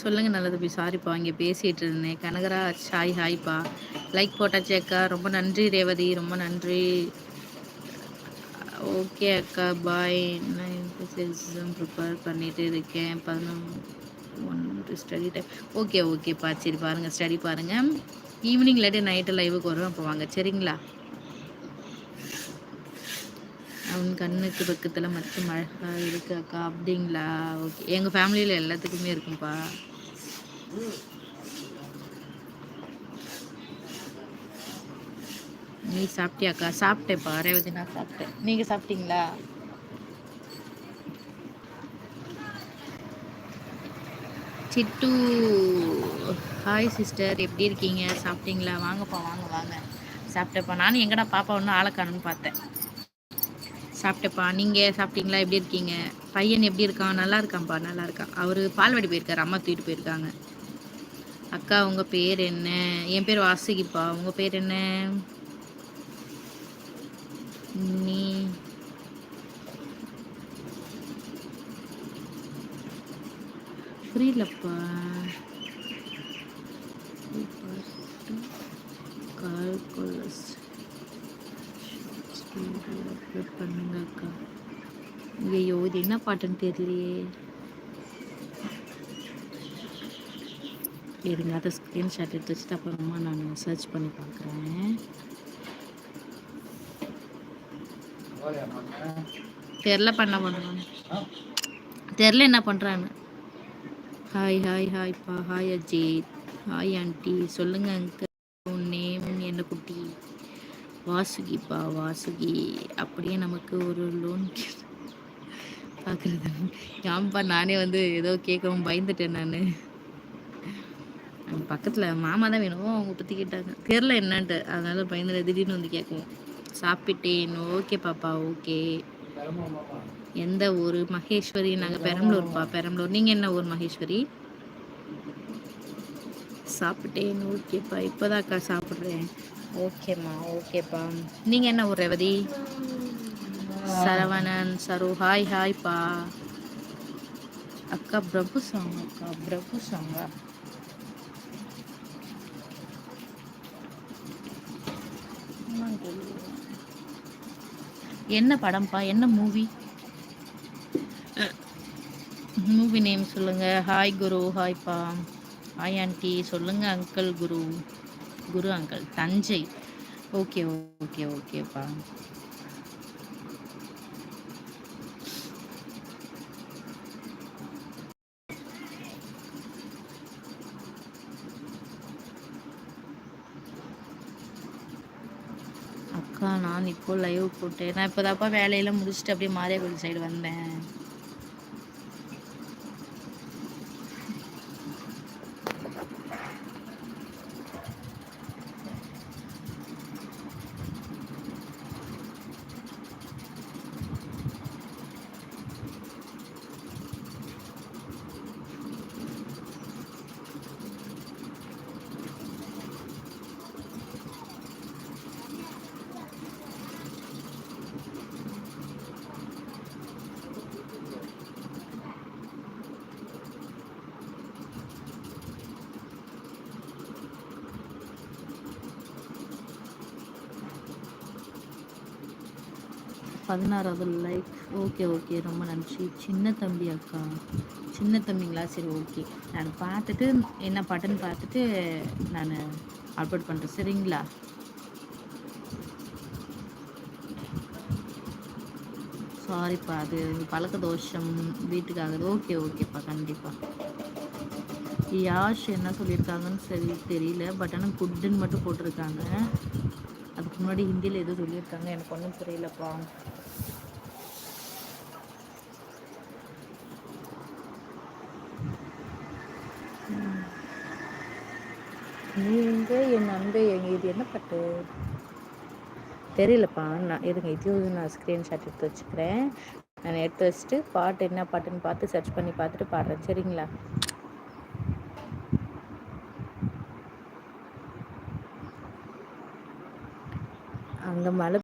சொல்லுங்க நல்லது போய் சாரிப்பா இங்கே பேசிகிட்டு இருந்தேன். கனகராஜ் ஹாய் ஹாய்ப்பா. லைக் போட்டாச்சு அக்கா, ரொம்ப நன்றி ரேவதி, ரொம்ப நன்றி. ஓகே அக்கா பாய். நான் எக்ஸாம் ப்ரிப்பேர் பண்ணிட்டு இருக்கேன். 11 ஸ்டடி டைம். ஓகே ஓகேப்பா, சரி பாருங்கள், ஸ்டடி பாருங்கள். ஈவினிங் இல்லாட்டி நைட்டு லைவுக்கு வரும், அப்போ வாங்க சரிங்களா? அவன் கண்ணுக்கு பக்கத்தில் மற்றும் அழகாக இருக்கு அக்கா. அப்படிங்களா? ஓகே, எங்கள் ஃபேமிலியில் எல்லாத்துக்குமே இருக்கும்ப்பா. நீ சாப்பிட்டியாக்கா? சாப்பிட்டேப்பா ரேவதி, நான் சாப்பிட்டேன். நீங்கள் சாப்பிட்டீங்களா? சிட்டு ஹாய் சிஸ்டர், எப்படி இருக்கீங்க? சாப்பிட்டீங்களா? வாங்கப்பா, வாங்க வாங்க. சாப்பிட்டேப்பா. நானும் எங்கடா பாப்பா ஒன்றும் ஆளக்கானுன்னு பார்த்தேன். சாப்பிட்டேப்பா. நீங்கள் சாப்பிட்டீங்களா? எப்படி இருக்கீங்க? பையன் எப்படி இருக்கான்? நல்லா இருக்கான்ப்பா, நல்லா இருக்கான். அவர் பால்வாடி போயிருக்காரு, அம்மா தூக்கிட்டு போயிருக்காங்க. அக்கா உங்கள் பேர் என்ன? என் பேர் வாசுகிப்பா. உங்கள் பேர் என்ன? நீ புரியலப்பா. கால்குலஸ் அப்லோட் பண்ணுங்க அக்கா. ஐயோ, இது என்ன பாட்டுன்னு தெரியலையே. இருங்க, அதை ஸ்க்ரீன்ஷாட் எடுத்து வச்சுட்டு அப்புறமா நான் சர்ச் பண்ணி பார்க்குறேன். தெரில பண்ண பண்ணுறான்னு, தெரில என்ன பண்ணுறான்னு. ஹாய் ஹாய் ஹாய்ப்பா. ஹாய் அஜித். Hi aunty. சொல்லுங்கள் அங்கிள், உன் நேம் என்ன குட்டி? வாசுகிப்பா, வாசுகி. அப்படியே நமக்கு ஒரு லோன் பார்க்குறது. ஏன்பா நானே வந்து ஏதோ கேட்கவும் பயந்துட்டேன் நான். பக்கத்தில் மாமா தான் வேணும், அவங்க பற்றி கேட்டாங்க, தெரில என்னன்ட்டு, அதனால பயந்துட்டு திடீர்னு வந்து கேட்குவோம். சாப்பிட்டேன். ஓகே பாப்பா, ஓகே. எந்த ஊர்? மகேஸ்வரி. நாங்கள் பெரம்பலூர்ப்பா, பெரம்பலூர். நீங்கள் என்ன ஊர் மகேஸ்வரி? சாப்பிட்டேன். ஓகேப்பா, இப்போதான் அக்கா சாப்பிட்றேன். ஓகேம்மா, ஓகேப்பா. நீங்கள் என்ன ஊர் ரேவதி? சரவணன். சரு ஹாய் ஹாய்ப்பா. அக்கா பிரபு சாங், அக்கா பிரபு சாங்கா? என்ன படம்ப்பா? என்ன மூவி? மூவி நேம் சொல்லுங்கள். ஹாய் குரு. ஹாய்ப்பா. Hi aunty. சொல்லுங்கள் uncle. Guru, Guru uncle Thanjai. Okay okay ஓகேப்பா. அக்கா நான் இப்போ லைவ் போட்டேன். நான் இப்போதாப்பா வேலையெல்லாம் முடிச்சுட்டு அப்படியே மாரியாக்குடி சைடு வந்தேன். பதினாறாவது லைக். ஓகே ஓகே, ரொம்ப நன்றி. சின்ன தம்பி அக்கா. சின்ன தம்பிங்களா? சரி ஓகே, நான் பார்த்துட்டு என்ன பாட்டுன்னு பார்த்துட்டு நான் அப்லோட் பண்ணுறேன் சரிங்களா? சாரிப்பா, அது பழக்க தோஷம் வீட்டுக்காகுது. ஓகே ஓகேப்பா, கண்டிப்பாக. யாஷ் என்ன சொல்லியிருக்காங்கன்னு சரி தெரியல, பட் ஆனால் குட்டுன்னு மட்டும் போட்டிருக்காங்க. அதுக்கு முன்னாடி ஹிந்தியில் எதுவும் சொல்லியிருக்காங்க, எனக்கு ஒன்றும் புரியலப்பா. நீங்கள் என் அன்பே இது என்ன பாட்டு தெரியலப்பா. நான் எதுங்க இதுவும் நான் ஸ்க்ரீன்ஷாட் எடுத்து வச்சுக்கிறேன். நான் எடுத்து வச்சுட்டு பாட்டு என்ன பாட்டுன்னு பார்த்து சர்ச் பண்ணி பார்த்துட்டு பாடுறேன் சரிங்களா? அங்கே மழை